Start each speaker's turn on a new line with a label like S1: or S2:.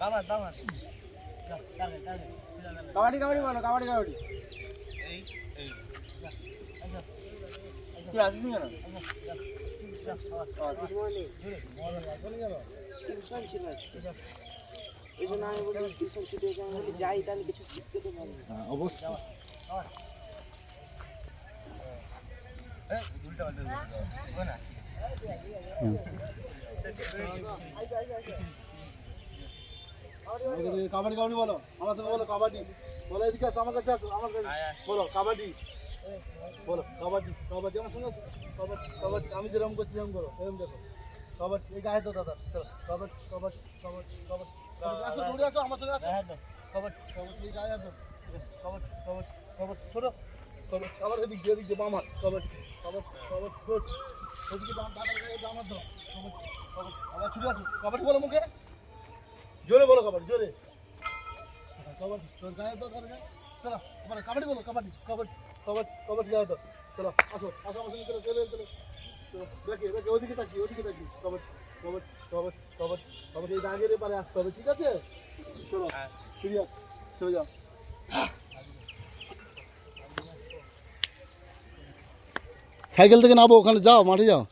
S1: কাবাডি কাবাডি বলো, কাবাডি কাবাডি। তুই আসিস কেন? টিউশন ছিল এই জন্য আমি বলি টিউশন ছুটি হয়েছে, আমি বলি যাই তাহলে কিছু শিখতে তো পারবো।
S2: অবশ্যই। কাবাডি কাবাডি বলো, আমার সঙ্গে বলো কাবাডি বলো, এদিকে আসো আমার কাছে, আসো আমার কাছে বলো কাবাডি বলো, কাবাডি কাবাডি আমার সঙ্গে কাবাডি কাবাডি, আমি যেরকম করছি সেরকম করো, এরকম দেখো কাবাডি, এই গায়ে তো দাদা চলো কাবাডি কাবাডি কাবাডি কাবাডি, আসো দৌড়ে আসো আমার সঙ্গে আসো, কাবাডি কাবাডি, এই গায়ে আসো, কাবাডি কাবাডি কাবাডি, ছোটো কাবাডি, আবার এদিক দিয়ে বাম হাত, কাবাডি কাবাডি কাবাডি, গুড, ওদিকে বাম দাদার গায়ে বাম হাত দাও, কাবাডি কাবাডি, আবার ছুটে আসো, কাবাডি বলো মুখে জোরে বলো, কাবাডি জোরে, কাবাডি তোর গায়ে তো ধরে, চলো আবার কাবাডি বলো, কাবাডি কাবাডি কাবাডি কাবাডি গায়ে দাও, চলো আসো আসো আমার সঙ্গে, চলো চলো চলো চলো, দেখে দেখে ওদিকে তাকি, ওদিকে তাকি, কাবাডি কাবাডি কাবাডি কাবাডি কাবাডি, এই দাগের এপারে আসতে হবে, ঠিক আছে? চলো সিরিয়াস, চলে যাও। সাইকেল থেকে নামো, ওখানে যাও, মাঠে যাও।